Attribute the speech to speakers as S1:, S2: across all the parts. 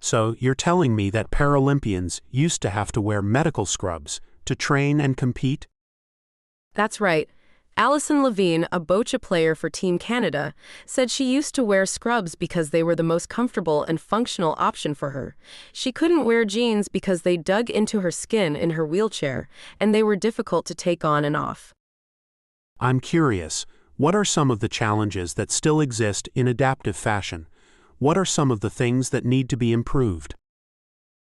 S1: So you're telling me that Paralympians used to have to wear medical scrubs to train and compete?
S2: That's right. Alison Levine, a bocce player for Team Canada, said she used to wear scrubs because they were the most comfortable and functional option for her. She couldn't wear jeans because they dug into her skin in her wheelchair, and they were difficult to take on and off.
S1: I'm curious, what are some of the challenges that still exist in adaptive fashion? What are some of the things that need to be improved?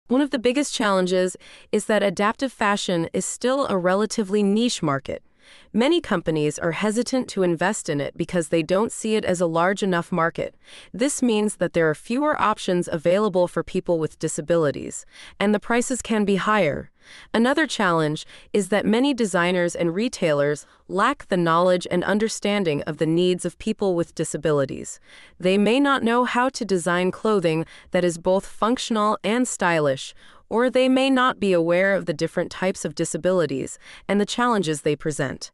S2: One of the biggest challenges is that adaptive fashion is still a relatively niche market. Many companies are hesitant to invest in it because they don't see it as a large enough market. This means that there are fewer options available for people with disabilities, and the prices can be higher. Another challenge is that many designers and retailers lack the knowledge and understanding of the needs of people with disabilities. They may not know how to design clothing that is both functional and stylish, or they may not be aware of the different types of disabilities and the challenges they present.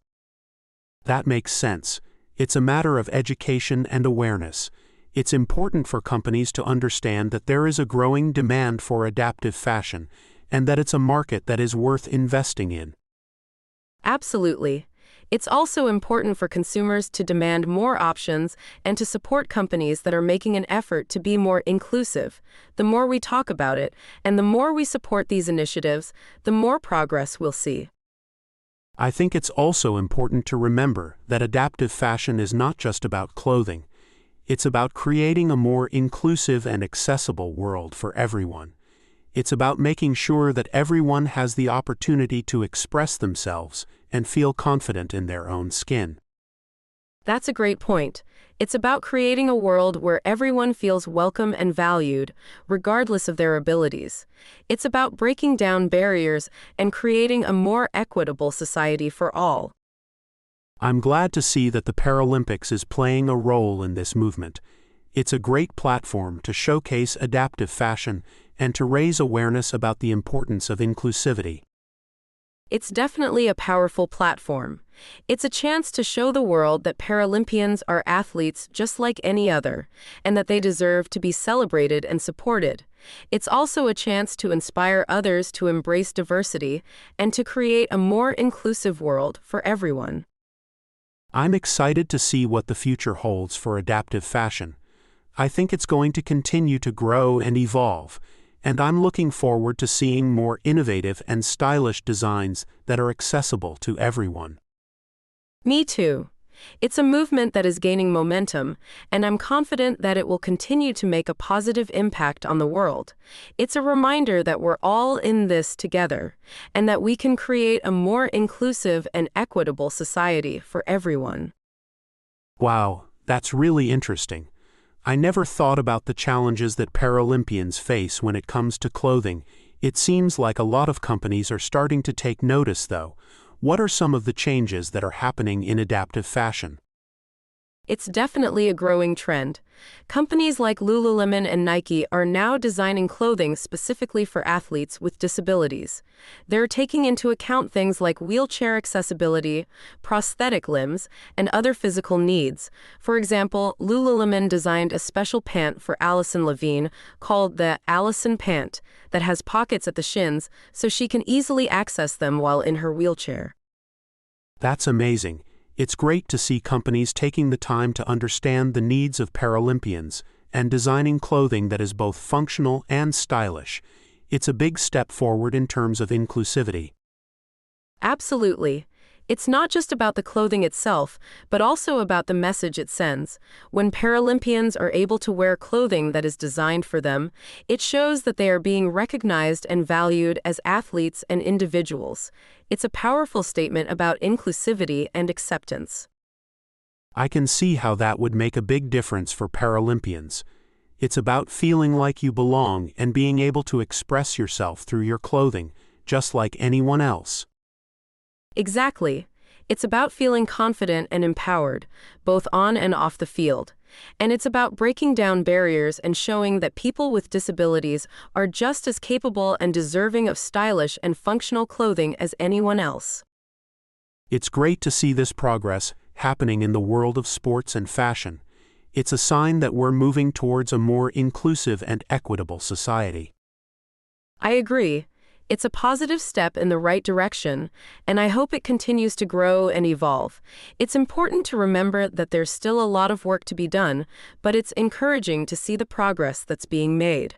S1: That makes sense. It's a matter of education and awareness. It's important for companies to understand that there is a growing demand for adaptive fashion and that it's a market that is worth investing in.
S2: Absolutely. It's also important for consumers to demand more options and to support companies that are making an effort to be more inclusive. The more we talk about it, and the more we support these initiatives, the more progress we'll see.
S1: I think it's also important to remember that adaptive fashion is not just about clothing. It's about creating a more inclusive and accessible world for everyone. It's about making sure that everyone has the opportunity to express themselves and feel confident in their own skin.
S2: That's a great point. It's about creating a world where everyone feels welcome and valued, regardless of their abilities. It's about breaking down barriers and creating a more equitable society for all.
S1: I'm glad to see that the Paralympics is playing a role in this movement. It's a great platform to showcase adaptive fashion and to raise awareness about the importance of inclusivity.
S2: It's definitely a powerful platform. It's a chance to show the world that Paralympians are athletes just like any other, and that they deserve to be celebrated and supported. It's also a chance to inspire others to embrace diversity and to create a more inclusive world for everyone.
S1: I'm excited to see what the future holds for adaptive fashion. I think it's going to continue to grow and evolve, and I'm looking forward to seeing more innovative and stylish designs that are accessible to everyone.
S2: Me too. It's a movement that is gaining momentum, and I'm confident that it will continue to make a positive impact on the world. It's a reminder that we're all in this together, and that we can create a more inclusive and equitable society for everyone.
S1: Wow, that's really interesting. I never thought about the challenges that Paralympians face when it comes to clothing. It seems like a lot of companies are starting to take notice, though. What are some of the changes that are happening in adaptive fashion?
S2: It's definitely a growing trend. Companies like Lululemon and Nike are now designing clothing specifically for athletes with disabilities. They're taking into account things like wheelchair accessibility, prosthetic limbs, and other physical needs. For example, Lululemon designed a special pant for Alison Levine called the Alison Pant that has pockets at the shins so she can easily access them while in her wheelchair.
S1: That's amazing. It's great to see companies taking the time to understand the needs of Paralympians and designing clothing that is both functional and stylish. It's a big step forward in terms of inclusivity.
S2: Absolutely. It's not just about the clothing itself, but also about the message it sends. When Paralympians are able to wear clothing that is designed for them, it shows that they are being recognized and valued as athletes and individuals. It's a powerful statement about inclusivity and acceptance.
S1: I can see how that would make a big difference for Paralympians. It's about feeling like you belong and being able to express yourself through your clothing, just like anyone else.
S2: Exactly. It's about feeling confident and empowered, both on and off the field. And it's about breaking down barriers and showing that people with disabilities are just as capable and deserving of stylish and functional clothing as anyone else.
S1: It's great to see this progress happening in the world of sports and fashion. It's a sign that we're moving towards a more inclusive and equitable society.
S2: I agree. It's a positive step in the right direction, and I hope it continues to grow and evolve. It's important to remember that there's still a lot of work to be done, but it's encouraging to see the progress that's being made.